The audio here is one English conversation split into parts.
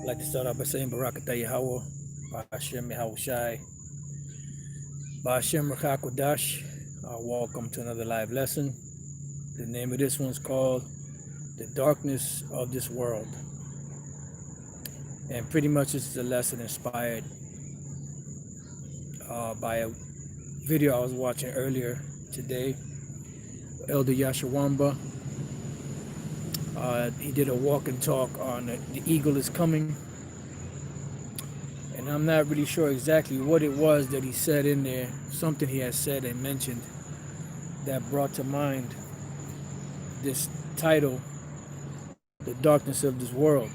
I'd like to start off by saying Barakatah Yahweh, Ba'ashem Yahushai, Ba'ashem Rakakwadash. Welcome to another live lesson. The name of this one's called The Darkness of This World. And pretty much this is a lesson inspired by a video I was watching earlier today. Elder Yashawamba. He did a walk and talk on the eagle is coming. And I'm not really sure exactly what it was that he said in there. Something he had said and mentioned that brought to mind this title, The Darkness of This World.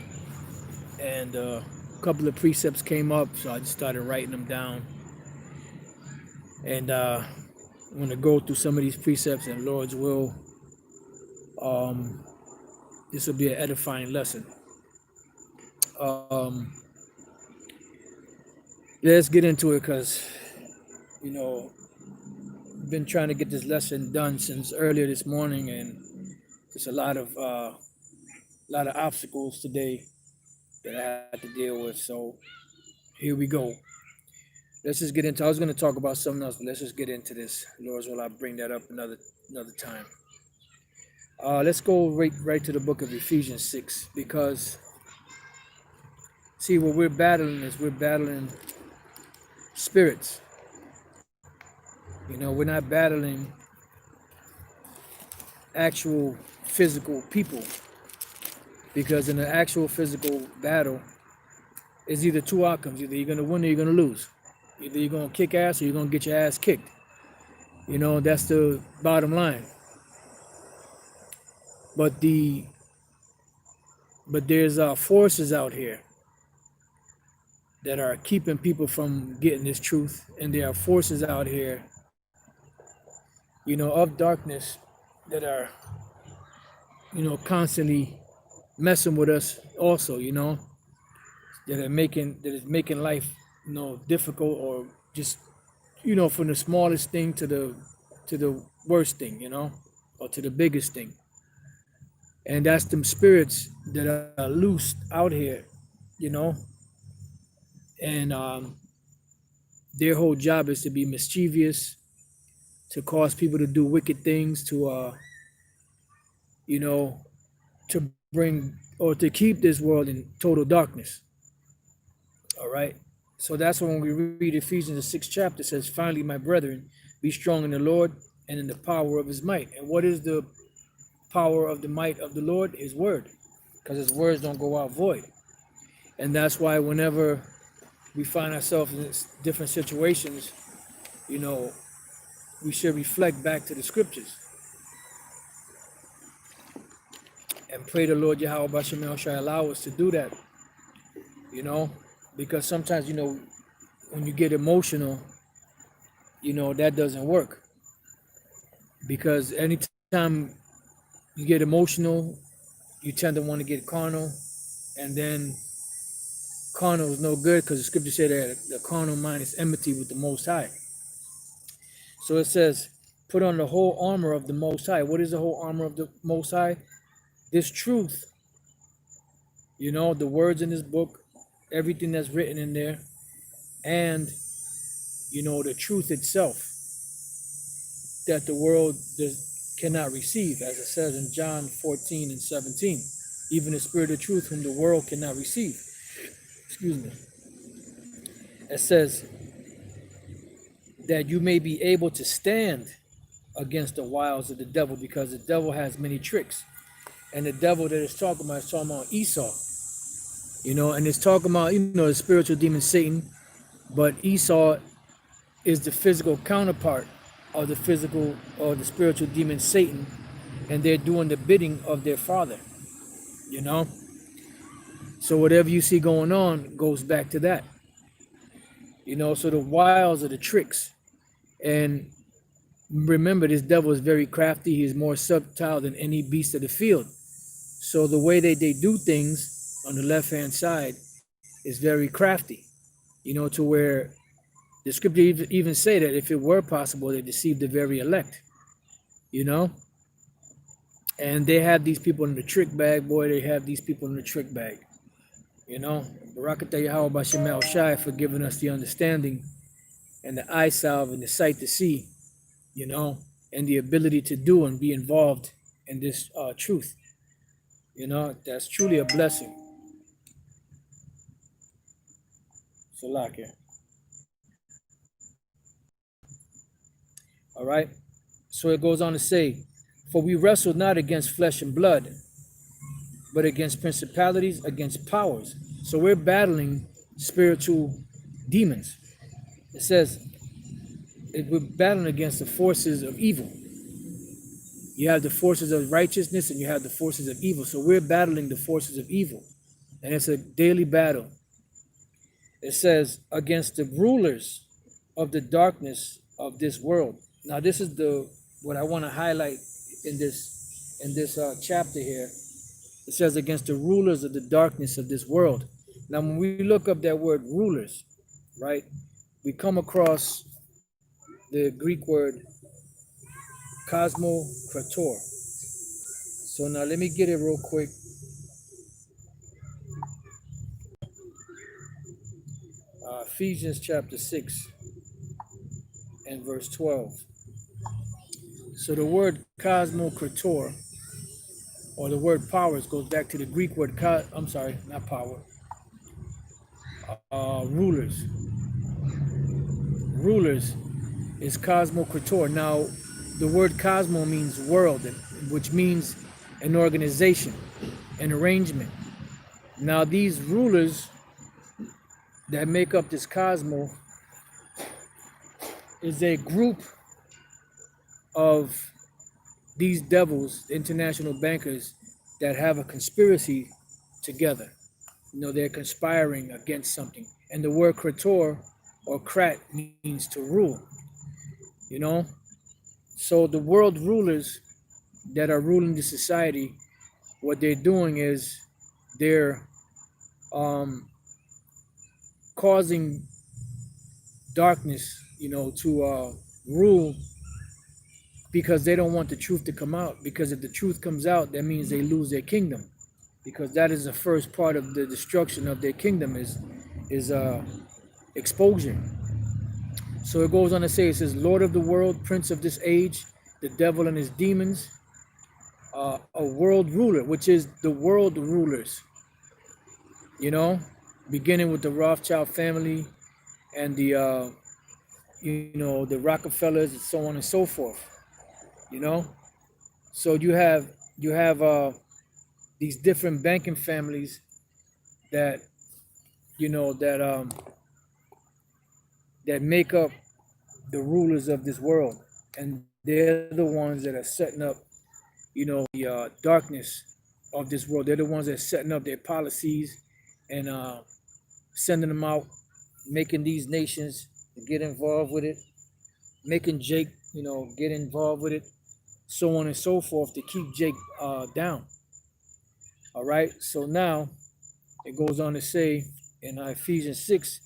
And a couple of precepts came up, so I just started writing them down. And I'm going to go through some of these precepts, and Lord's will, this will be an edifying lesson. Let's get into it, because, I've been trying to get this lesson done since earlier this morning, and there's a lot of obstacles today that I had to deal with. So here we go. Let's just get into. I was going to talk about something else, but let's just get into this. Lord's will, I'll bring that up another time. Let's go right to the book of Ephesians 6, because see, what we're battling spirits. We're not battling actual physical people, because in an actual physical battle, it's either two outcomes. Either you're going to win or you're going to lose. Either you're going to kick ass or you're going to get your ass kicked. That's the bottom line. But there's forces out here that are keeping people from getting this truth, and there are forces out here, of darkness that are, constantly messing with us also, that is making life, difficult, or just, from the smallest thing to the worst thing, or to the biggest thing. And that's them spirits that are loose out here, and their whole job is to be mischievous, to cause people to do wicked things, to to bring or to keep this world in total darkness. All right. So that's when we read Ephesians the 6th chapter, says, "Finally, my brethren, be strong in the Lord and in the power of his might." And what is the power of the might of the Lord? His word, because his words don't go out void. And that's why whenever we find ourselves in different situations, we should reflect back to the scriptures and pray the Lord Yahweh Bashem shall allow us to do that, because sometimes, when you get emotional, that doesn't work, because anytime you get emotional, you tend to want to get carnal, and then carnal is no good, because the scripture said that the carnal mind is enmity with the Most High. So it says, put on the whole armor of the Most High. What is the whole armor of the Most High? This truth, the words in this book, everything that's written in there, and, the truth itself that the world cannot receive, as it says in John 14 and 17, even the spirit of truth whom the world cannot receive. Excuse me. It says that you may be able to stand against the wiles of the devil, because the devil has many tricks. And the devil that it's talking about Esau, and it's talking about, the spiritual demon Satan, but Esau is the physical counterpart of the physical or the spiritual demon Satan, and they're doing the bidding of their father, So whatever you see going on goes back to that, so the wiles are the tricks. And remember, this devil is very crafty. He is more subtle than any beast of the field. So the way they do things on the left-hand side is very crafty, to where the scripture even say that if it were possible, they deceived the very elect, And they have these people in the trick bag, boy. They have these people in the trick bag. You know, Barakatah Yahweh Bashem El Shai for giving us the understanding and the eye salve and the sight to see, you know, and the ability to do and be involved in this truth. You know, that's truly a blessing. Salakia. All right. So it goes on to say, for we wrestle not against flesh and blood, but against principalities, against powers. So we're battling spiritual demons. It says we're battling against the forces of evil. You have the forces of righteousness and you have the forces of evil. So we're battling the forces of evil. And it's a daily battle. It says against the rulers of the darkness of this world. Now this is the what I want to highlight in this chapter here. It says against the rulers of the darkness of this world. Now when we look up that word rulers, right, we come across the Greek word cosmokrator. So now let me get it real quick. Ephesians chapter 6 and verse 12. So the word cosmokrator, or the word powers, goes back to the Greek word, I'm sorry, not power, rulers. Rulers is cosmokrator. Now, the word cosmo means world, which means an organization, an arrangement. Now, these rulers that make up this cosmo is a group of these devils, international bankers, that have a conspiracy together. You know, they're conspiring against something. And the word krator or krat means to rule. You know? So the world rulers that are ruling the society, what they're doing is they're causing darkness, you know, to rule, because they don't want the truth to come out. Because if the truth comes out, that means they lose their kingdom. Because that is the first part of the destruction of their kingdom is exposure. So it goes on to say, it says, Lord of the world, prince of this age, the devil and his demons, a world ruler, which is the world rulers, you know, beginning with the Rothschild family and the, you know, the Rockefellers and so on and so forth, you know. So you have these different banking families that, you know, that make up the rulers of this world, and they're the ones that are setting up, you know, the darkness of this world. They're the ones that are setting up their policies and sending them out, making these nations get involved with it, making Jake, you know, get involved with it, so on and so forth, to keep Jake down. All right. So now it goes on to say in Ephesians 6,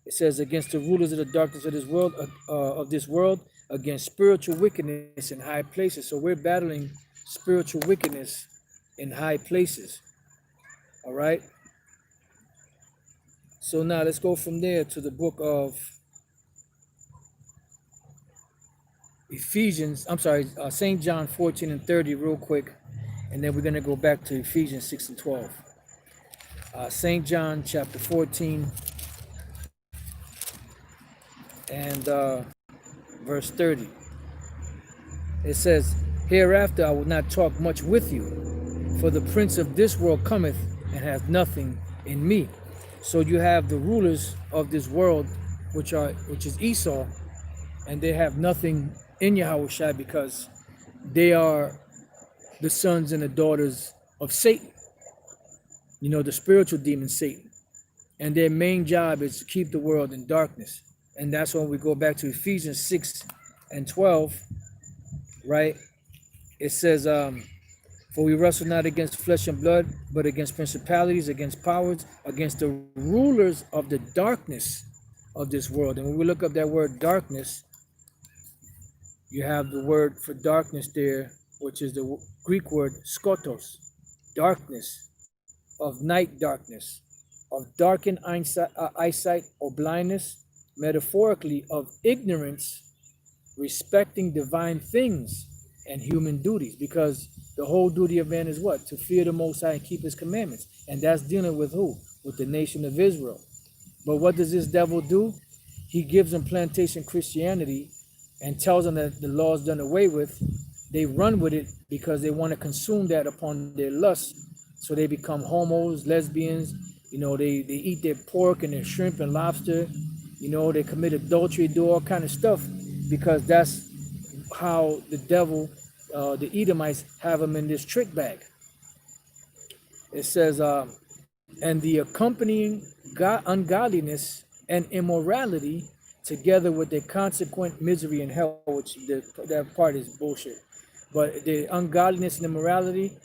it says, against the rulers of the darkness of this world, against spiritual wickedness in high places. So we're battling spiritual wickedness in high places. All right. So now let's go from there to the book of Ephesians. I'm sorry, St. John 14 and 30 real quick. And then we're going to go back to Ephesians 6 and 12. St. John chapter 14 and verse 30. It says, hereafter I will not talk much with you, for the prince of this world cometh and hath nothing in me. So you have the rulers of this world, which is Esau, and they have nothing in Yahushua, because they are the sons and the daughters of Satan, you know, the spiritual demon Satan. And their main job is to keep the world in darkness. And that's when we go back to Ephesians 6 and 12, right? It says, for we wrestle not against flesh and blood, but against principalities, against powers, against the rulers of the darkness of this world. And when we look up that word darkness, you have the word for darkness there, which is the Greek word skotos, darkness, of night darkness. of darkened eyesight or blindness, metaphorically of ignorance respecting divine things and human duties, because the whole duty of man is what? To fear the Most High and keep his commandments. And that's dealing with who? With the nation of Israel. But what does this devil do? He gives them plantation Christianity and tells them that the law is done away with. They run with it because they want to consume that upon their lust. So they become homos, lesbians, they eat their pork and their shrimp and lobster, they commit adultery, do all kind of stuff, because that's how the devil, the Edomites, have them in this trick bag. It says, and the accompanying ungodliness and immorality, together with the consequent misery in hell, which that part is bullshit. But the ungodliness and immorality,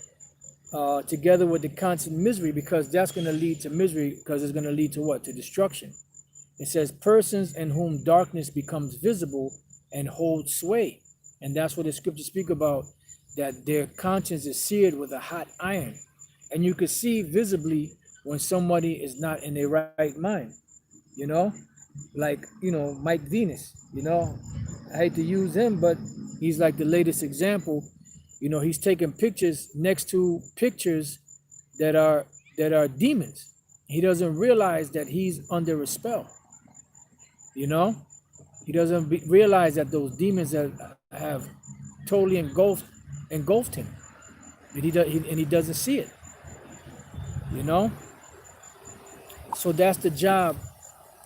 together with the constant misery, because that's going to lead to misery, because it's going to lead to what? To destruction. It says, persons in whom darkness becomes visible and holds sway. And that's what the scriptures speak about, that their conscience is seared with a hot iron. And you can see visibly when somebody is not in their right mind, like, Mike Venus, I hate to use him, but he's like the latest example. He's taking pictures next to pictures that are demons. He doesn't realize that he's under a spell. He doesn't realize that those demons have totally engulfed him, and he doesn't see it. So that's the job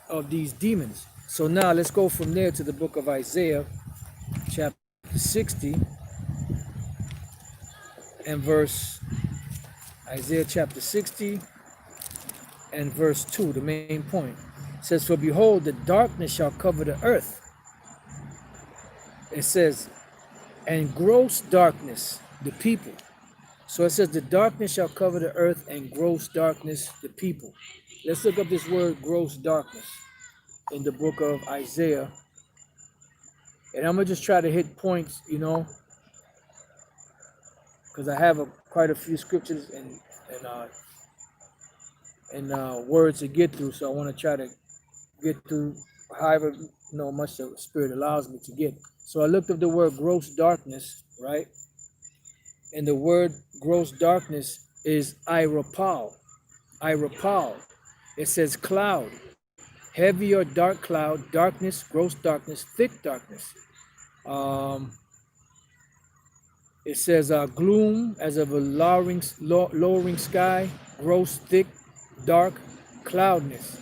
of these demons. So now let's go from there to the book of Isaiah, chapter 60, and Isaiah chapter 60 and verse 2, the main point. It says, for behold, the darkness shall cover the earth. It says, and gross darkness the people. So it says, the darkness shall cover the earth, and gross darkness the people. Let's look up this word gross darkness in the book of Isaiah. And I'm going to just try to hit points, because I have quite a few scriptures and words to get through. So I want to try to get through however much the Spirit allows me to get. So I looked up the word gross darkness, right? And the word gross darkness is irapal. It says cloud, heavy or dark cloud, darkness, gross darkness, thick darkness. It says gloom as of a lowering sky, gross, thick, dark, cloudiness.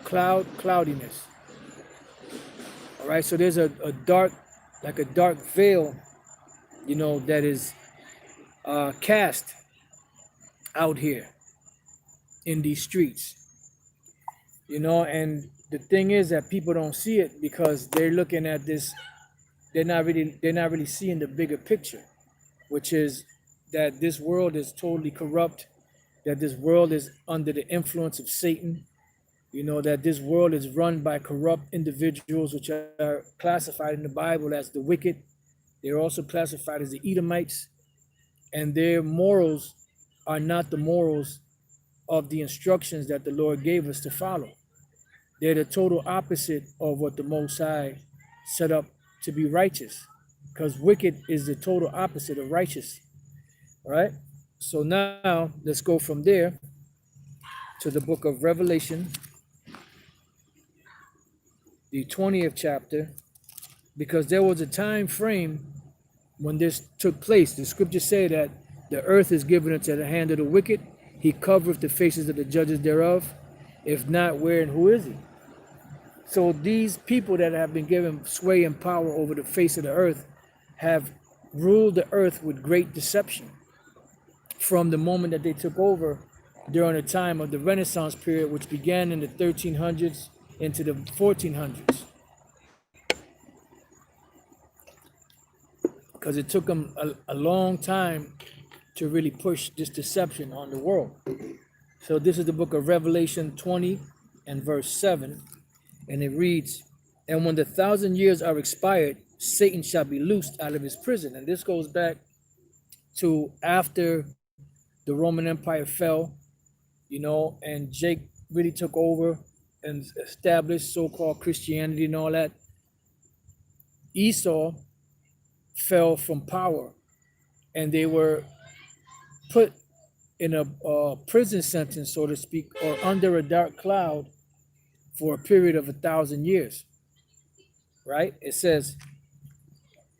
Cloudiness. All right, so there's a dark, like a dark veil, that is cast out here in these streets. And the thing is that people don't see it because they're looking at this. They're not really seeing the bigger picture, which is that this world is totally corrupt, that this world is under the influence of Satan, that this world is run by corrupt individuals, which are classified in the Bible as the wicked. They're also classified as the Edomites, and their morals are not the morals of the instructions that the Lord gave us to follow. They're the total opposite of what the Most High set up to be righteous, because wicked is the total opposite of righteous. All right, so now let's go from there to the book of Revelation, the 20th chapter, because there was a time frame when this took place. The scriptures say that the earth is given into the hand of the wicked. He covereth the faces of the judges thereof. If not, where and who is he? So these people that have been given sway and power over the face of the earth have ruled the earth with great deception from the moment that they took over during the time of the Renaissance period, which began in the 1300s into the 1400s. Because it took them a long time to really push this deception on the world. So this is the book of Revelation 20 and verse 7. And it reads, and when the 1,000 years are expired, Satan shall be loosed out of his prison. And this goes back to after the Roman Empire fell, and Jake really took over and established so-called Christianity and all that. Esau fell from power, and they were put in a prison sentence, so to speak, or under a dark cloud for a period of 1,000 years, right? It says,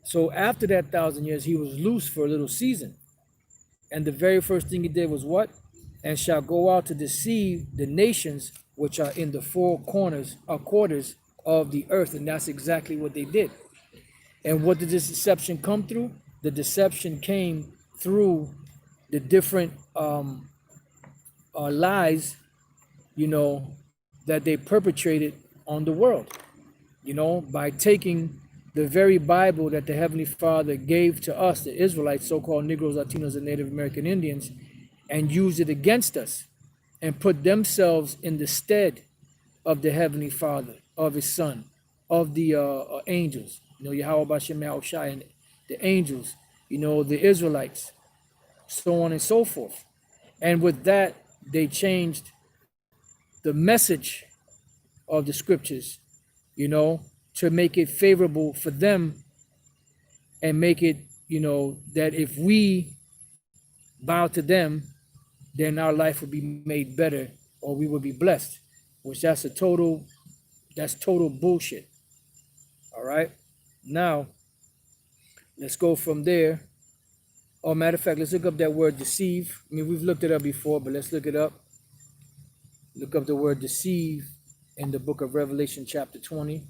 so after that 1,000 years, he was loose for a little season. And the very first thing he did was what? And shall go out to deceive the nations which are in the four corners or quarters of the earth. And that's exactly what they did. And what did this deception come through? The deception came through the different lies, that they perpetrated on the world, by taking the very Bible that the Heavenly Father gave to us, the Israelites, so-called Negroes, Latinos, and Native American Indians, and use it against us and put themselves in the stead of the Heavenly Father, of His Son, of the angels, Yahweh Bashem Yahushai, and the angels, the Israelites, so on and so forth. And with that, they changed the message of the scriptures, to make it favorable for them and make it, that if we bow to them, then our life will be made better or we will be blessed, which that's total bullshit. All right. Now, let's go from there. Oh, matter of fact, let's look up that word deceive. I mean, we've looked it up before, but let's look it up. Look up the word deceive in the book of Revelation chapter 20.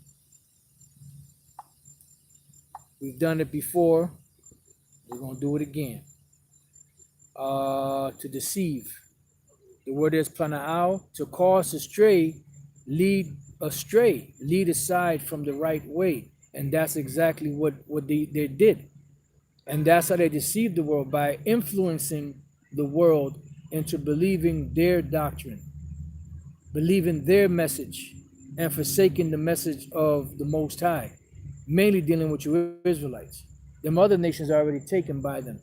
We've done it before. We're going to do it again. To deceive. The word is plana'al, to cause astray, lead aside from the right way. And that's exactly what they did. And that's how they deceived the world, by influencing the world into believing their doctrine, believing their message, and forsaking the message of the Most High, mainly dealing with you Israelites. Them other nations are already taken by them,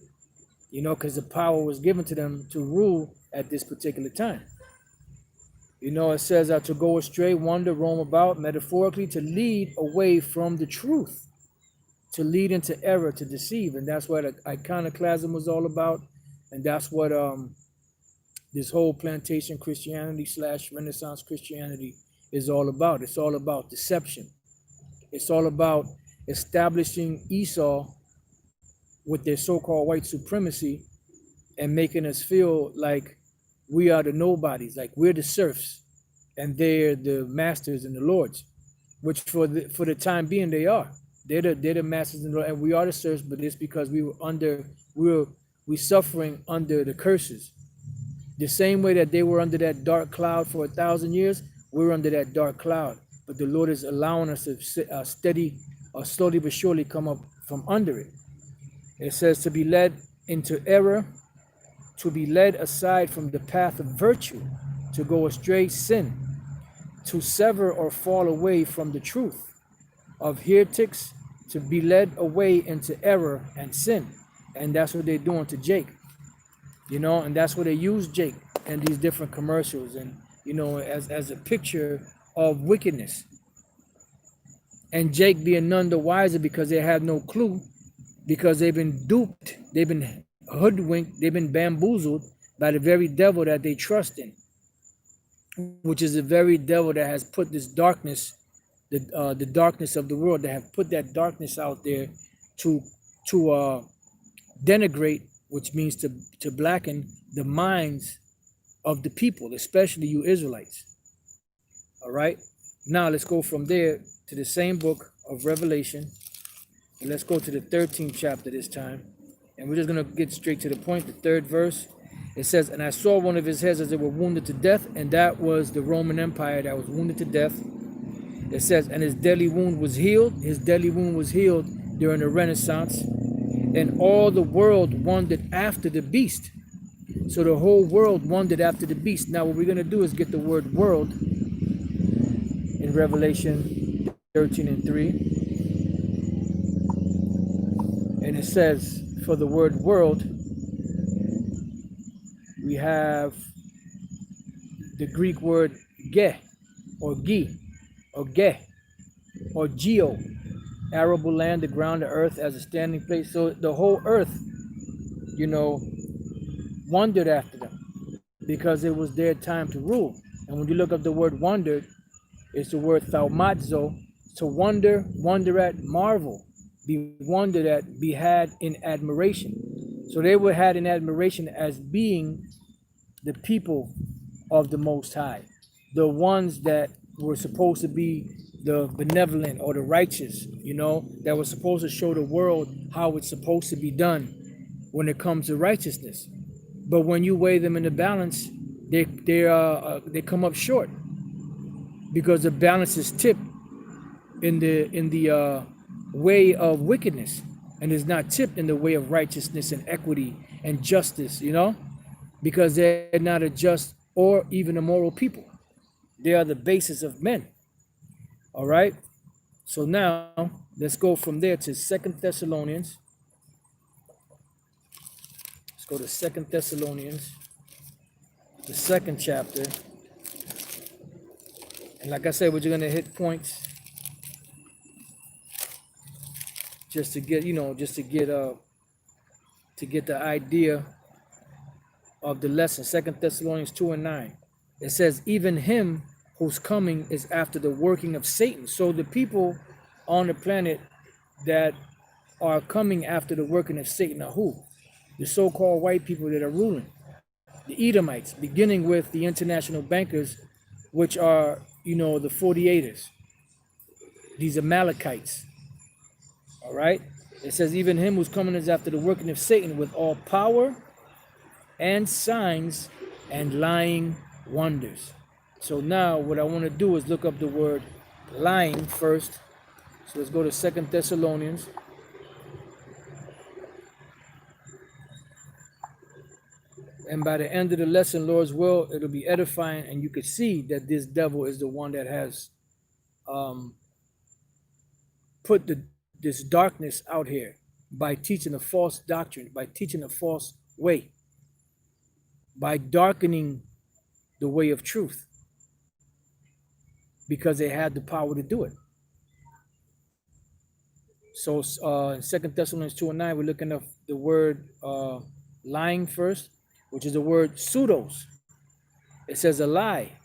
because the power was given to them to rule at this particular time. It says to go astray, wander, roam about, metaphorically, to lead away from the truth, to lead into error, to deceive. And that's what iconoclasm was all about. And that's what this whole plantation Christianity / Renaissance Christianity is all about. It's all about deception. It's all about establishing Esau with their so-called white supremacy and making us feel like we are the nobodies, like we're the serfs and they're the masters and the lords, which for the time being they are. They're the masters and we are the serfs, but it's because we're suffering under the curses. The same way that they were under that dark cloud for 1,000 years, we're under that dark cloud. But the Lord is allowing us to slowly but surely come up from under it. It says to be led into error, to be led aside from the path of virtue, to go astray, sin, to sever or fall away from the truth, of heretics, to be led away into error and sin. And that's what they're doing to Jake, and that's what they use Jake and these different commercials and, as a picture of wickedness. And Jake being none the wiser because they have no clue, because they've been duped, they've been hoodwinked, they've been bamboozled by the very devil that they trust in, which is the very devil that has put this darkness, the darkness of the world, that have put that darkness out there to denigrate, which means to blacken the minds of the people, especially you Israelites. All right. Now let's go from there to the same book of Revelation. And let's go to the 13th chapter this time. And we're just going to get straight to the point, the 3rd verse. It says, and I saw one of his heads as they were wounded to death, and that was the Roman Empire that was wounded to death. It says, and his deadly wound was healed. His deadly wound was healed during the Renaissance. And all the world wondered after the beast. So the whole world wondered after the beast. Now what we're going to do is get the word world in Revelation 13:3. And it says, for the word world, we have the Greek word ge, or gi, or ge, or geo, arable land, the ground, the earth as a standing place. So the whole earth, you know, wondered after them because it was their time to rule. And when you look up the word wondered, it's the word thaumazo, to wonder, wonder at, marvel, be wondered at, be had in admiration. So they were had in admiration as being the people of the Most High, the ones that were supposed to be the benevolent or the righteous, you know, that was supposed to show the world how it's supposed to be done when it comes to righteousness. But when you weigh them in the balance, they come up short because the balance is tipped in the way of wickedness, and is not tipped in the way of righteousness and equity and justice, you know, because they're not a just or even a moral people. They are the basis of men. All right. So now let's go from there to Second Thessalonians. Let's go to Second Thessalonians, the second chapter. And like I said, we're just gonna hit points just to get, you know, just to get the idea of the lesson. Second Thessalonians 2:9. It says, even him whose coming is after the working of Satan. So the people on the planet that are coming after the working of Satan are who? The so-called white people that are ruling. The Edomites, beginning with the international bankers, which are, you know, the 48ers. These Amalekites. All right. It says, even him whose coming is after the working of Satan with all power and signs and lying wonders. So now what I want to do is look up the word lying first. So let's go to Second Thessalonians. And by the end of the lesson, Lord's will, it'll be edifying, and you could see that this devil is the one that has put this darkness out here by teaching a false doctrine, by teaching a false way, by darkening the way of truth, because they had the power to do it. So in 2 Thessalonians 2:9, we're looking at the word lying first, which is the word pseudos. It says a lie,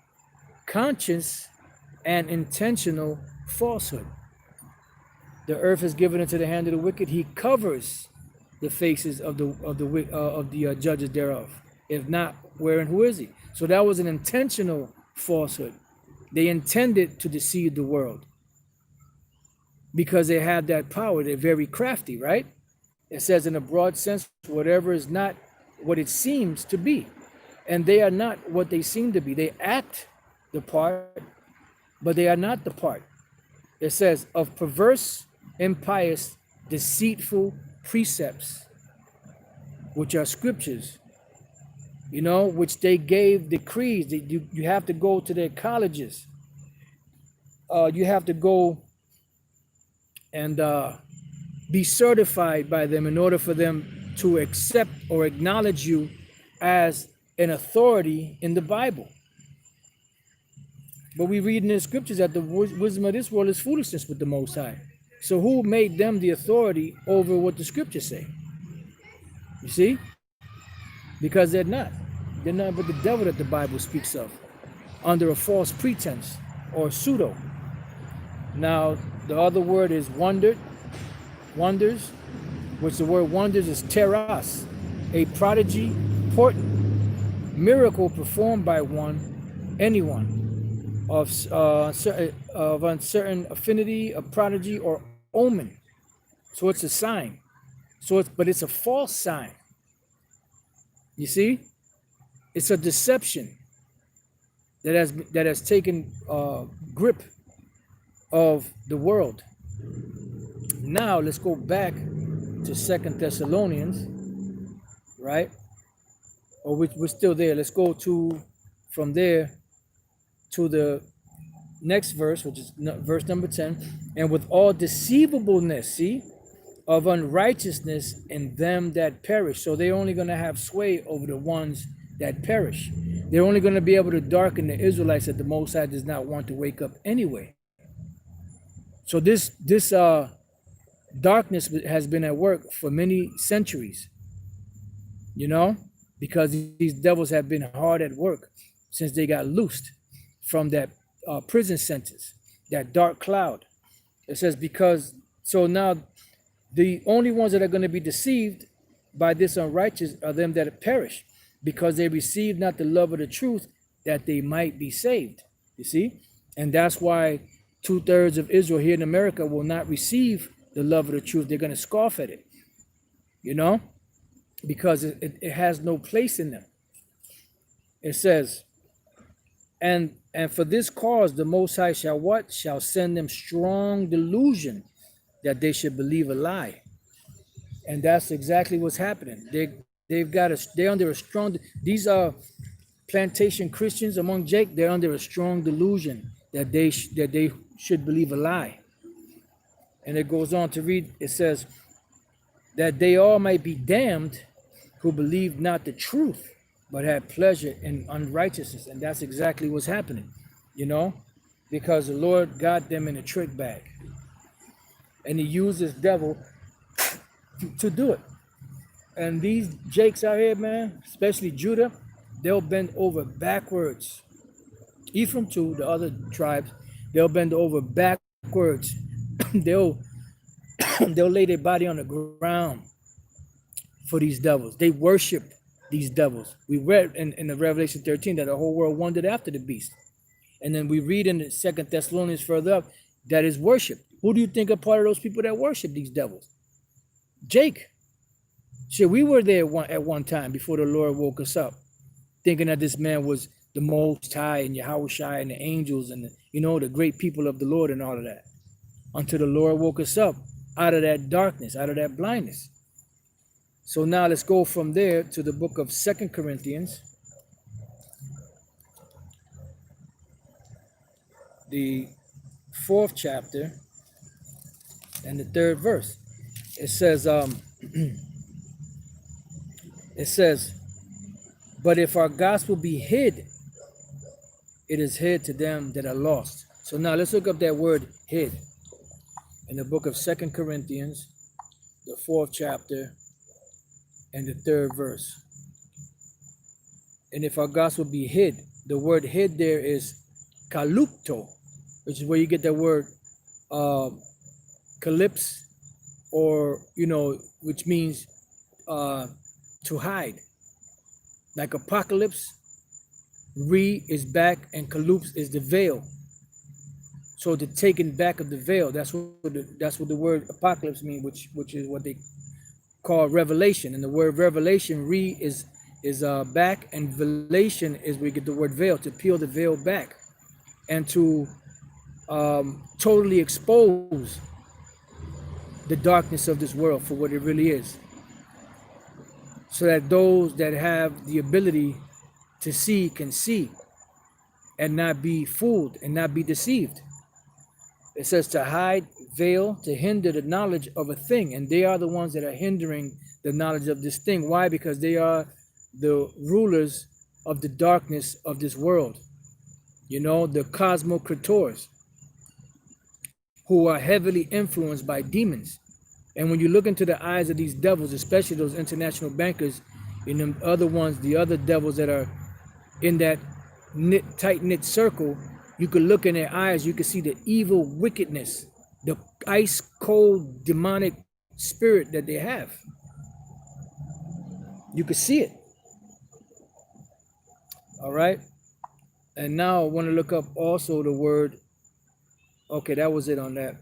conscious and intentional falsehood. The earth is given into the hand of the wicked. He covers the faces of the judges thereof. If not, where and who is he? So that was an intentional falsehood. They intended to deceive the world because they had that power. They're very crafty, right? It says in a broad sense, whatever is not what it seems to be. And they are not what they seem to be. They act the part, but they are not the part. It says, of perverse, impious, deceitful precepts, which are scriptures, you know, which they gave decrees. You have to go to their colleges. You have to go and be certified by them in order for them to accept or acknowledge you as an authority in the Bible. But we read in the scriptures that the wisdom of this world is foolishness with the Most High. So who made them the authority over what the scriptures say? You see? Because they're not. They're not but the devil that the Bible speaks of, under a false pretense or pseudo. Now, the other word is wonders, which the word wonders is teras, a prodigy, portent, miracle performed by anyone of uncertain affinity, a prodigy or omen. So it's a sign. But it's a false sign. You see, it's a deception that has taken grip of the world. Now let's go back to 2 Thessalonians, right? Or we're still there. Let's go from there to the next verse, which is verse number 10. And with all deceivableness, see, of unrighteousness in them that perish. So they're only going to have sway over the ones that perish. They're only going to be able to darken the Israelites that the Most High does not want to wake up anyway. So this darkness has been at work for many centuries, you know, because these devils have been hard at work since they got loosed from that prison sentence, that dark cloud. It says because, so now the only ones that are going to be deceived by this unrighteous are them that perish, because they receive not the love of the truth, that they might be saved. You see? And that's why 2/3 of Israel here in America will not receive the love of the truth. They're going to scoff at it, you know, because it has no place in them. It says, and for this cause the Most High shall what? Shall send them strong delusion, that they should believe a lie. And that's exactly what's happening. They're under a strong, these are plantation Christians among Jake. They're under a strong delusion that they should believe a lie. And it goes on to read, it says, that they all might be damned who believed not the truth, but had pleasure in unrighteousness. And that's exactly what's happening, you know, because the Lord got them in a trick bag. And he used this devil to do it. And these Jakes out here, man, especially Judah, they'll bend over backwards. Ephraim too, the other tribes, they'll bend over backwards. they'll lay their body on the ground for these devils. They worship these devils. We read in the Revelation 13 that the whole world wondered after the beast. And then we read in the 2 Thessalonians further up that is worship. Who do you think are part of those people that worship these devils? Jake. Shit, we were there at one time before the Lord woke us up, thinking that this man was the Most High and Yahushua and the angels and the great people of the Lord and all of that, until the Lord woke us up out of that darkness, out of that blindness. So now let's go from there to the book of 2 Corinthians, the 4th chapter and the 3rd verse. It says, it says, but if our gospel be hid, it is hid to them that are lost. So now let's look up that word hid in the book of 2 Corinthians, the 4th chapter and the 3rd verse. And if our gospel be hid, the word hid there is kalupto, which is where you get that word calypse, or which means to hide. Like apocalypse, re is back, and kalups is the veil. So the taking back of the veil, that's what the word apocalypse means, which is what they call revelation. And the word revelation, re is back, and velation is where we get the word veil, to peel the veil back and to totally expose the darkness of this world for what it really is, so that those that have the ability to see can see and not be fooled and not be deceived. It says to hide, veil, to hinder the knowledge of a thing, and they are the ones that are hindering the knowledge of this thing. Why? Because they are the rulers of the darkness of this world, the cosmocrators, who are heavily influenced by demons. And when you look into the eyes of these devils, especially those international bankers and them other ones, the other devils that are in that tight-knit circle, you could look in their eyes, you could see the evil wickedness, the ice-cold demonic spirit that they have. You could see it. All right? And now I want to look up also the word. Okay, that was it on that.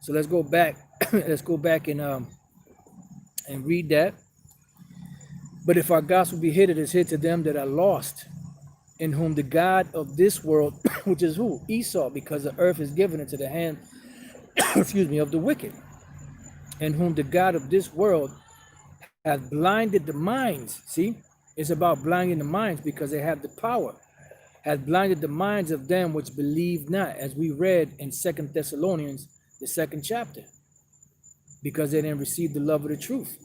So let's go back. Let's go back and read that. But if our gospel be hid, it is hid to them that are lost, in whom the God of this world, which is who? Esau, because the earth is given into the hand, of the wicked, in whom the God of this world hath blinded the minds. See, it's about blinding the minds because they have the power. Hath blinded the minds of them which believe not, as we read in 2 Thessalonians, the 2nd chapter, because they didn't receive the love of the truth.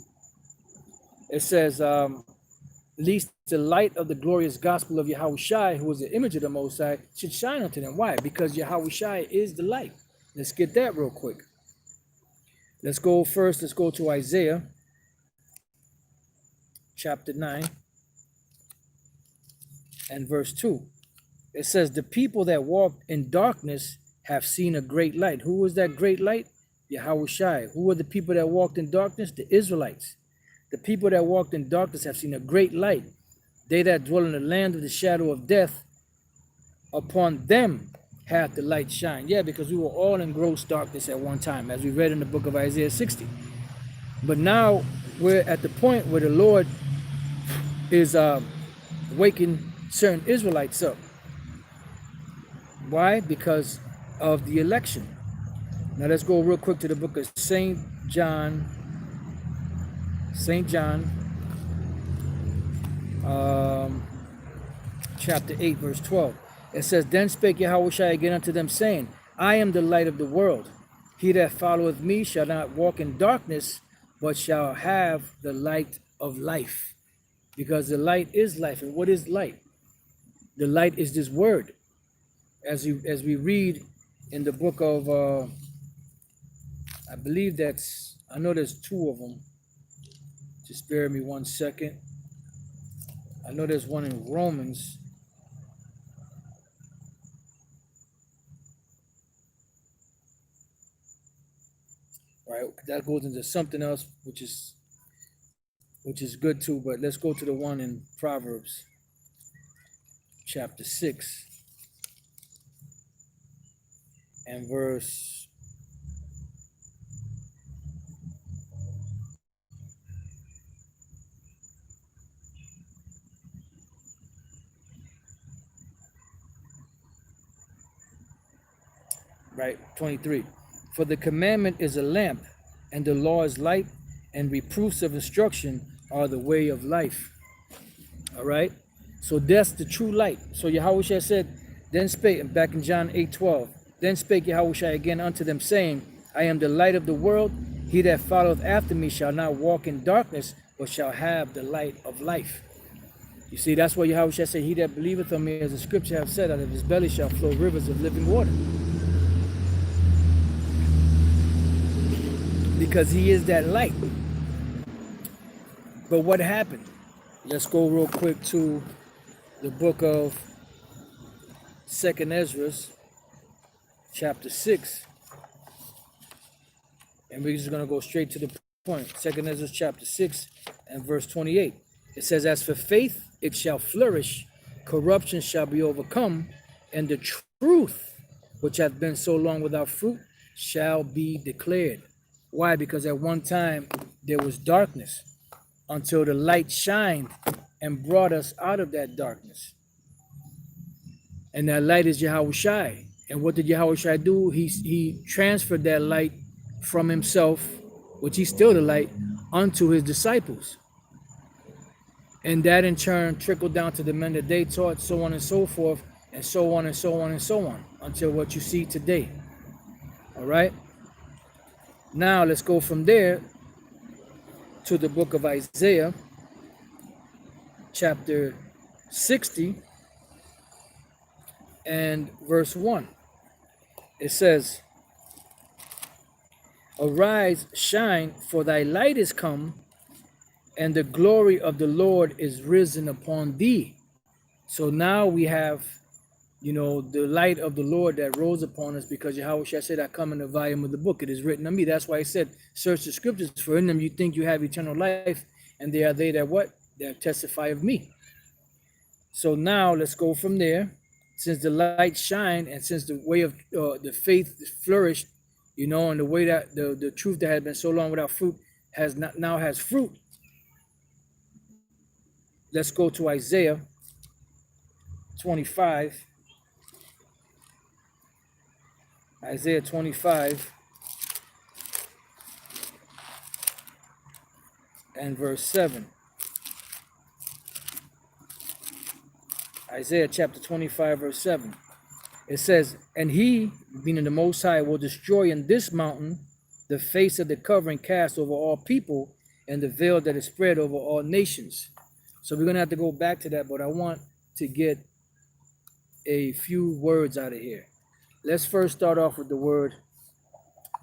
It says, lest the light of the glorious gospel of Yahushai, who is the image of the Most High, should shine unto them. Why? Because Yahushai is the light. Let's get that real quick. Let's go to Isaiah chapter 9 and verse 2. It says, the people that walked in darkness have seen a great light. Who was that great light? Yahushai. Who were the people that walked in darkness? The Israelites. The people that walked in darkness have seen a great light. They that dwell in the land of the shadow of death, upon them hath the light shine. Yeah, because we were all in gross darkness at one time, as we read in the book of Isaiah 60. But now we're at the point where the Lord is waking certain Israelites up. Why? Because of the election. Now let's go real quick to the book of St. John, chapter 8, verse 12. It says, then spake Yahushua again unto them, saying, I am the light of the world. He that followeth me shall not walk in darkness, but shall have the light of life. Because the light is life. And what is light? The light is this word. As we read in the book of, I believe I know there's two of them. Just bear me 1 second. I know there's one in Romans. Right, that goes into something else, which is good too. But let's go to the one in Proverbs, chapter 6, and verse 23. For the commandment is a lamp, and the law is light, and reproofs of instruction are the way of life. All right? So that's the true light. So Yahushua said, then spake, back in John 8:12, then spake Yahushua again unto them, saying, I am the light of the world. He that followeth after me shall not walk in darkness, but shall have the light of life. You see, that's why Yahushua said, he that believeth on me, as the scripture have said, out of his belly shall flow rivers of living water. Because he is that light. But what happened? Let's go real quick to the book of 2nd Ezra, chapter 6. And we're just going to go straight to the point. 2nd Ezra, chapter 6, and verse 28. It says, as for faith, it shall flourish, corruption shall be overcome, and the truth, which hath been so long without fruit, shall be declared. Why? Because at one time there was darkness, until the light shined and brought us out of that darkness. And that light is Yahushai. And what did Yahushai do? He transferred that light from himself, which he's still the light, unto his disciples. And that in turn trickled down to the men that they taught, so on and so forth, and so on and so on and so on, until what you see today. All right? Now let's go from there to the book of Isaiah, chapter 60, and verse 1. It says, arise, shine, for thy light is come, and the glory of the Lord is risen upon thee. So now we have, the light of the Lord that rose upon us, because Yahushua said, I come in the volume of the book. It is written of me. That's why he said, search the scriptures, for in them you think you have eternal life, and they are they that what? That testify of me. So now let's go from there. Since the light shined, and since the way of the faith flourished, and the way that the truth that had been so long without fruit now has fruit. Let's go to Isaiah 25. Isaiah 25 and verse 7. Isaiah chapter 25, verse 7. It says, and he, meaning the Most High, will destroy in this mountain the face of the covering cast over all people, and the veil that is spread over all nations. So we're gonna have to go back to that, but I want to get a few words out of here. Let's first start off with the word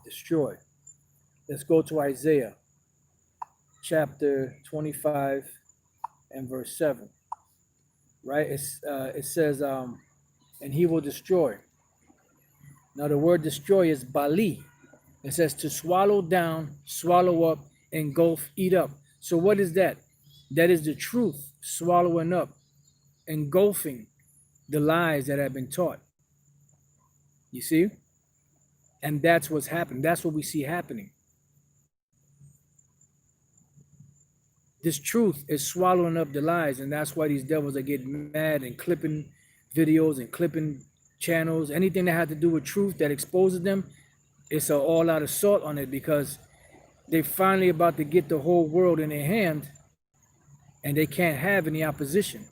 destroy. Let's go to Isaiah chapter 25 and verse 7. Right? It says, and he will destroy. Now the word destroy is bali. It says to swallow down, swallow up, engulf, eat up. So what is that? That is the truth, swallowing up, engulfing the lies that have been taught. You see? And that's what's happening. That's what we see happening. This truth is swallowing up the lies, and that's why these devils are getting mad and clipping videos and clipping channels. Anything that had to do with truth that exposes them, it's an all-out assault on it, because they're finally about to get the whole world in their hand, and they can't have any opposition.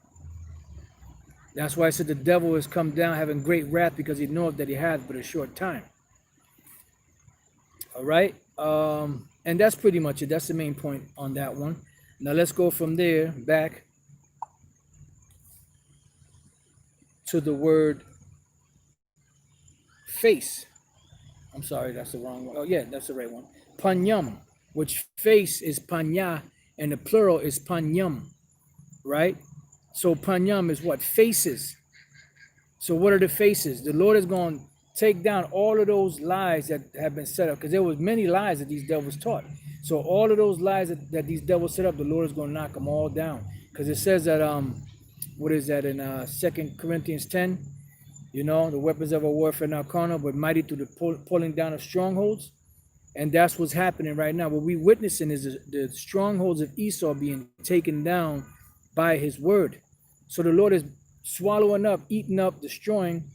That's why I said the devil has come down having great wrath, because he knows that he has but a short time. All right, and that's pretty much it. That's the main point on that one. Now let's go from there back to the word face. I'm sorry, that's the wrong one. Oh yeah, that's the right one. Panyam, which face is panya, and the plural is panyam, right? So panyam is what? Faces. So what are the faces? The Lord is going to take down all of those lies that have been set up, because there was many lies that these devils taught. So all of those lies that these devils set up, the Lord is going to knock them all down. Because it says that, what is that in 2 Corinthians 10? You know, the weapons of our warfare not carnal, but mighty through the pulling down of strongholds. And that's what's happening right now. What we're witnessing is the strongholds of Esau being taken down by his word. So the Lord is swallowing up, eating up, destroying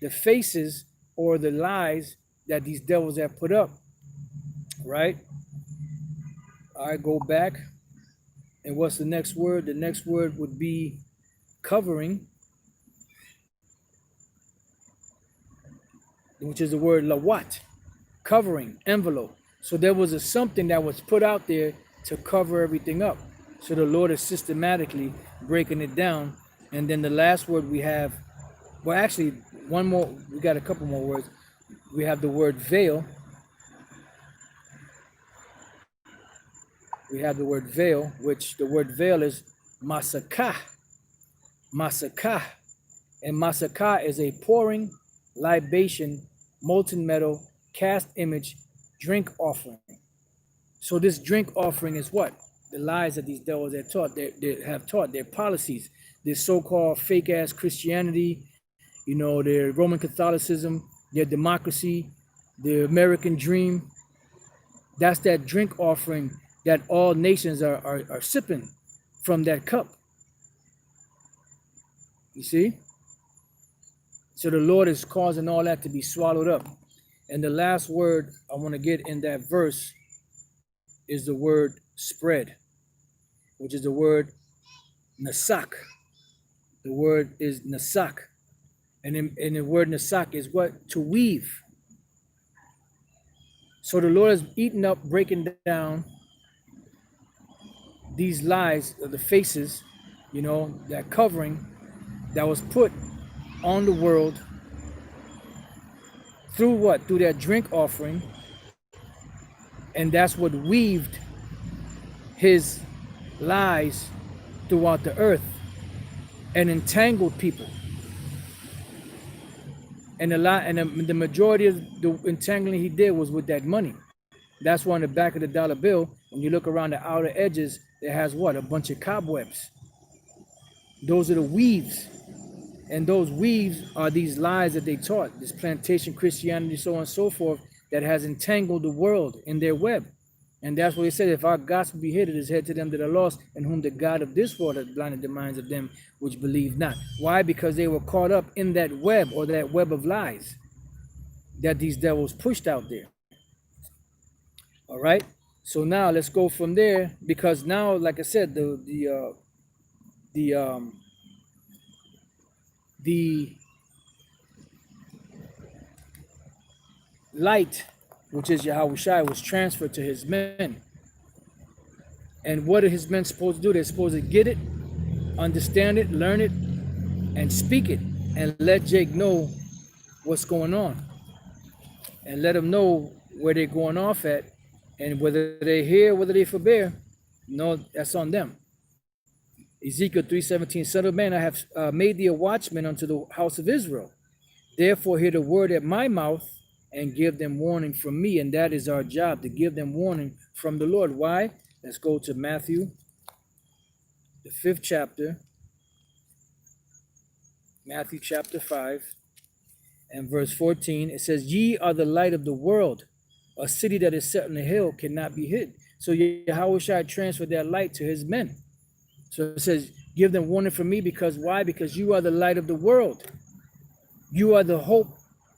the faces or the lies that these devils have put up, right? All right, go back. And what's the next word? The next word would be covering, which is the word lawat, covering, envelope. So there was something that was put out there to cover everything up. So the Lord is systematically breaking it down. And then the last word we have, well, actually, one more, we got a couple more words. We have the word veil. We have the word veil, which the word veil is masakah. Masakah. And masakah is a pouring, libation, molten metal, cast image, drink offering. So this drink offering is what? The lies that these devils have taught, they have taught, their policies, this so-called fake-ass Christianity, you know, their Roman Catholicism, their democracy, the American dream. That's that drink offering that all nations are sipping from that cup. You see? So the Lord is causing all that to be swallowed up. And the last word I want to get in that verse is the word spread, which is the word nasak. The word is nasak. And the word nasak is what? To weave. So the Lord is eating up, breaking down these lies of the faces, you know, that covering that was put on the world through what? Through that drink offering. And that's what weaved his lies throughout the earth and entangled people. And the majority of the entangling he did was with that money. That's why on the back of the dollar bill, when you look around the outer edges, it has what? A bunch of cobwebs. Those are the weaves. And those weaves are these lies that they taught, this plantation Christianity, so on and so forth, that has entangled the world in their web. And that's what he said, if our gospel be hid, it is hid to them that are lost, and whom the God of this world has blinded the minds of them which believe not. Why? Because they were caught up in that web, or that web of lies that these devils pushed out there. All right. So now let's go from there, because now, like I said, the light, which is Yahushua, was transferred to his men. And what are his men supposed to do? They're supposed to get it understand it, learn it, and speak it, and let Jake know what's going on, and let them know where they're going off at, and whether they hear, whether they forbear. No, that's on them. Ezekiel 3:17, Son of man, I have made thee a watchman unto the house of Israel. Therefore hear the word at my mouth and give them warning from me. And that is our job, to give them warning from the Lord. Why? Let's go to Matthew, the 5th chapter. Matthew chapter 5 and verse 14. It says, ye are the light of the world. A city that is set on a hill cannot be hid. So Yahushua transferred that light to his men. So it says, give them warning from me, because why? Because you are the light of the world. You are the hope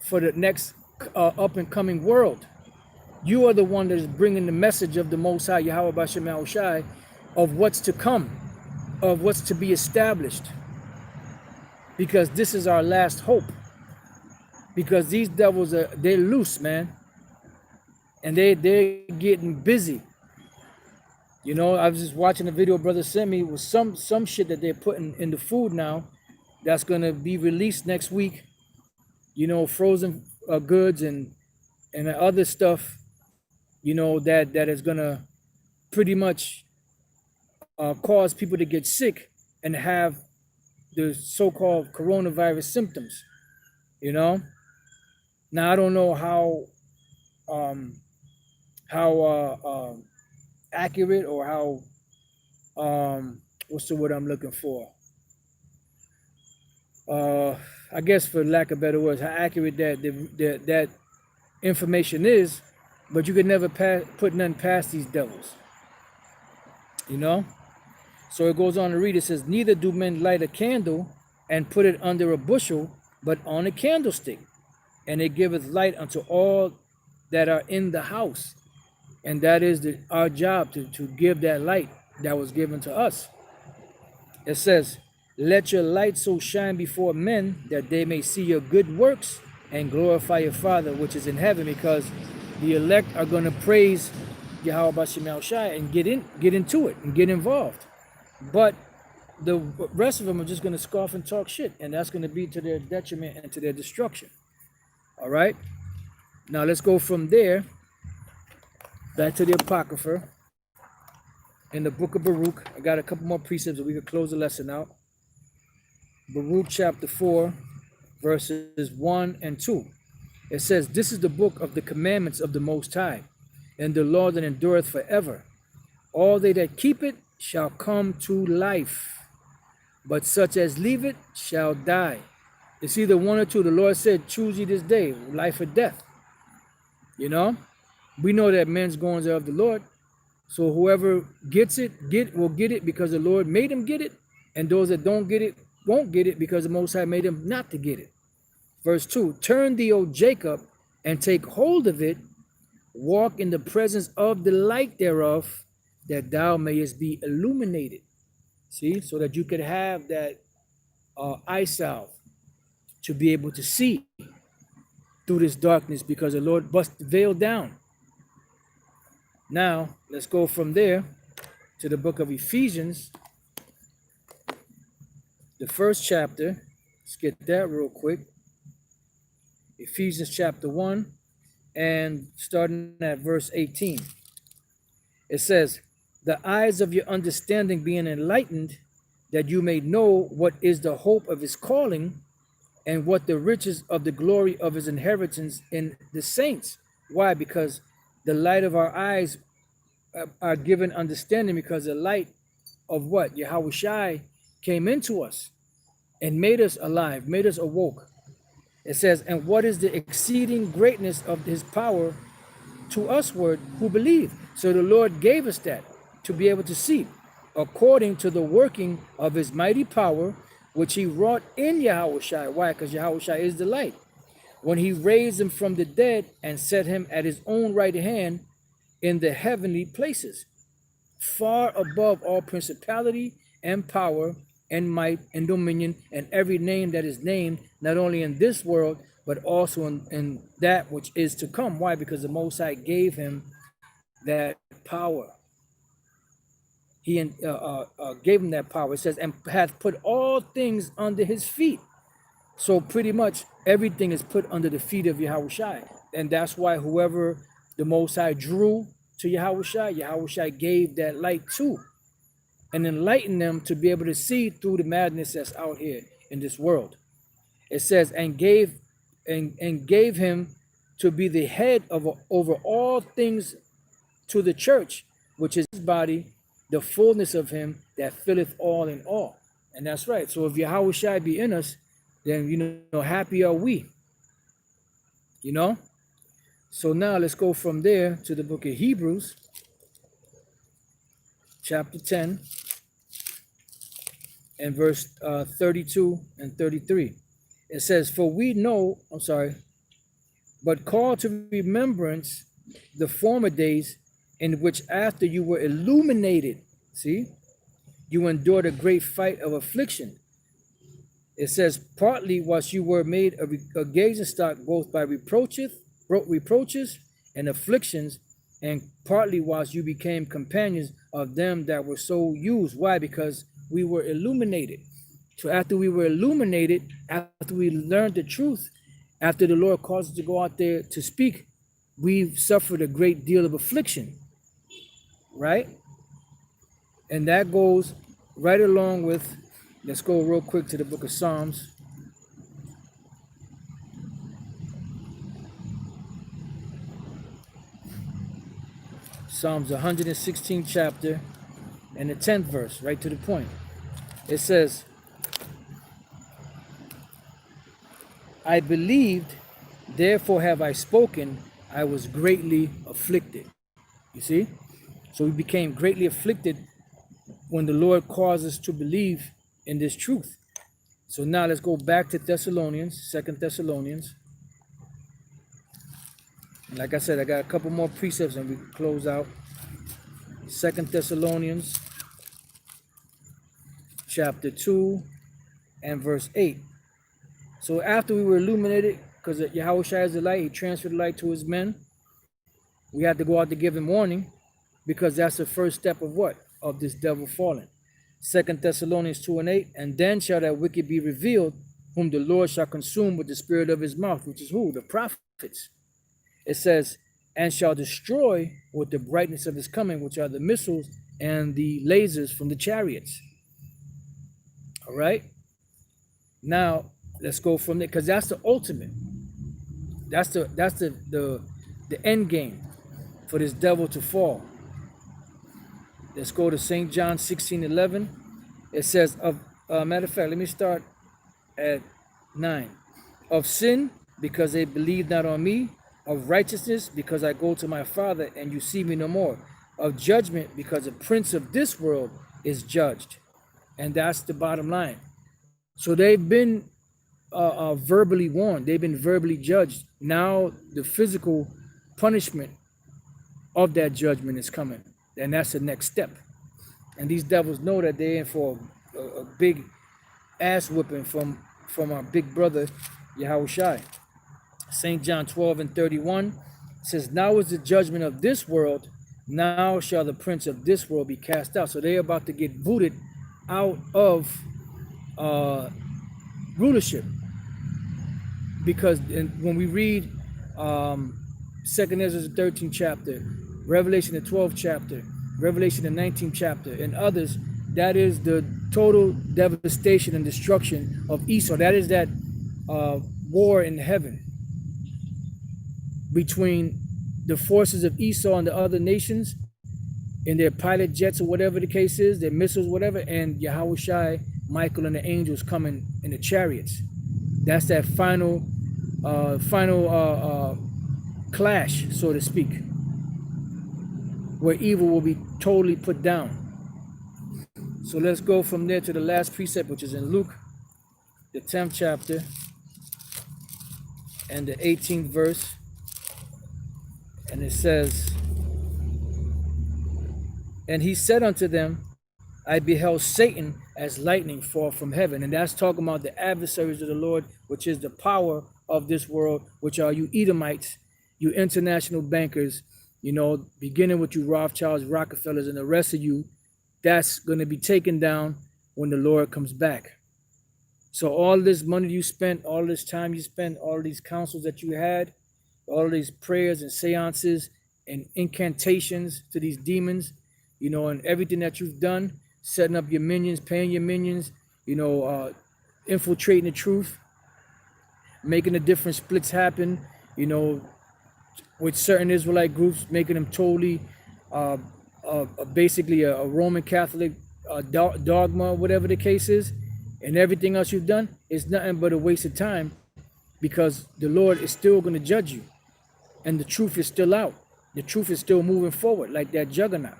for the next up and coming world. You are the one that is bringing the message of the Most High, Yahweh Bashem Yahushai, of what's to come, of what's to be established. Because this is our last hope. Because these devils they're loose, man. And they're getting busy. You know, I was just watching a video brother sent me with some shit that they're putting in the food now that's gonna be released next week. You know, frozen goods and other stuff, you know, that is gonna pretty much cause people to get sick and have the so-called coronavirus symptoms. You know, now I don't know how accurate or how what's the word I'm looking for? I guess, for lack of better words, how accurate that information is, but you could never put nothing past these devils. You know? So it goes on to read, it says, neither do men light a candle and put it under a bushel, but on a candlestick, and it giveth light unto all that are in the house. And that is our job, to give that light that was given to us. It says, let your light so shine before men that they may see your good works and glorify your Father which is in heaven. Because the elect are going to praise Yahweh Bashem Yahushai and get into it and get involved. But the rest of them are just going to scoff and talk shit, and that's going to be to their detriment and to their destruction. All right? Now let's go from there back to the Apocrypha in the book of Baruch. I got a couple more precepts that we could close the lesson out. Baruch chapter 4, verses 1 and 2. It says, this is the book of the commandments of the Most High, and the law that endureth forever. All they that keep it shall come to life, but such as leave it shall die. It's either one or two. The Lord said, choose ye this day, life or death. You know? We know that men's goings are of the Lord. So whoever gets it, will get it because the Lord made him get it. And those that don't get it, won't get it because the Most High made him not to get it. Verse 2, turn thee, O Jacob, and take hold of it. Walk in the presence of the light thereof, that thou mayest be illuminated. See, so that you could have that eye salve to be able to see through this darkness, because the Lord bust the veil down. Now, let's go from there to the book of Ephesians, the 1st chapter. Let's get that real quick. Ephesians chapter 1, and starting at verse 18. It says, the eyes of your understanding being enlightened, that you may know what is the hope of his calling, and what the riches of the glory of his inheritance in the saints. Why? Because the light of our eyes are given understanding, because the light of what? Yahushai came into us and made us alive, made us awoke. It says, and what is the exceeding greatness of his power to usward who believe? So the Lord gave us that to be able to see, according to the working of his mighty power, which he wrought in Yahushai. Why? Because Yahushai is the light. When he raised him from the dead and set him at his own right hand in the heavenly places, far above all principality and power and might and dominion and every name that is named, not only in this world, but also in that which is to come. Why? Because the Most High gave him that power. He gave him that power. It says, and hath put all things under his feet. So pretty much everything is put under the feet of Yahushua. And that's why whoever the Most High drew to Yahushua, Yahushua gave that light to and enlightened them to be able to see through the madness that's out here in this world. It says, and gave him to be the head of over all things to the church, which is his body, the fullness of him that filleth all in all. And that's right. So if Yahushua be in us, then, you know, happy are we, you know. So now let's go from there to the book of Hebrews, chapter 10, and verse 32 and 33. It says, for we know, but call to remembrance the former days in which after you were illuminated, see, you endured a great fight of affliction. It says, partly whilst you were made a gazing stock both by reproaches and afflictions, and partly whilst you became companions of them that were so used. Why? Because we were illuminated. So after we were illuminated, after we learned the truth, after the Lord caused us to go out there to speak, we've suffered a great deal of affliction, right? And that goes right along with, let's go real quick to the book of Psalms. Psalms 116th chapter and the 10th verse, right to the point. It says, I believed, therefore have I spoken, I was greatly afflicted. You see? So we became greatly afflicted when the Lord caused us to believe in this truth. So now let's go back to Thessalonians, 2 Thessalonians. And like I said, I got a couple more precepts and we can close out. 2 Thessalonians chapter 2 and verse 8. So after we were illuminated, because Yahushua is the light, he transferred the light to his men. We had to go out to give him warning, because that's the first step of what? Of this devil falling. 2 Thessalonians 2 and 8. And then shall that wicked be revealed, whom the Lord shall consume with the spirit of his mouth, which is who? The prophets. It says, and shall destroy with the brightness of his coming, which are the missiles and the lasers from the chariots. All right. Now let's go from there, because that's the ultimate. That's the end game for this devil to fall. Let's go to St. John 16:11. It says, of matter of fact, let me start at 9. Of sin, because they believe not on me. Of righteousness, because I go to my Father and you see me no more. Of judgment, because the prince of this world is judged. And that's the bottom line. So they've been verbally warned. They've been verbally judged. Now the physical punishment of that judgment is coming. And that's the next step. And these devils know that they're in for a big ass whipping from our big brother, Yahushua. St. John 12 and 31 says, now is the judgment of this world. Now shall the prince of this world be cast out. So they're about to get booted out of rulership. Because when we read 2nd Ezra the 13th chapter, Revelation the 12th chapter, Revelation the 19th chapter, and others, that is the total devastation and destruction of Esau. That is that war in heaven between the forces of Esau and the other nations in their pilot jets or whatever the case is, their missiles, whatever, and Yahushua, Michael, and the angels coming in the chariots. That's that final clash, so to speak, where evil will be totally put down. So let's go from there to the last precept, which is in Luke, the 10th chapter and the 18th verse. And it says, and he said unto them, I beheld Satan as lightning fall from heaven. And that's talking about the adversaries of the Lord, which is the power of this world, which are you Edomites, you international bankers, you know, beginning with you Rothschilds, Rockefellers, and the rest of you that's going to be taken down when the Lord comes back. So all this money you spent, all this time you spent, all these counsels that you had, all these prayers and seances and incantations to these demons, and everything that you've done, setting up your minions, paying your minions, infiltrating the truth, making the different splits happen, with certain Israelite groups, making them totally, basically a Roman Catholic dogma, whatever the case is, and everything else you've done is nothing but a waste of time, because the Lord is still going to judge you, and the truth is still out. The truth is still moving forward like that juggernaut.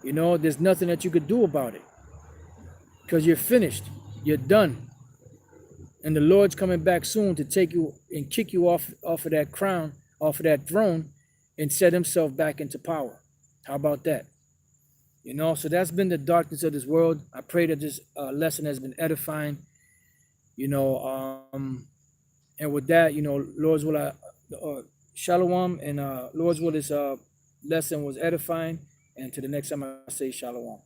There's nothing that you could do about it, because you're finished. You're done. And the Lord's coming back soon to take you and kick you off of that crown, off of that throne, and set himself back into power. How about that? So that's been the darkness of this world. I pray that this lesson has been edifying. And with that, Lord's will, shalom, and Lord's will, this lesson was edifying. And to the next time I say shalom.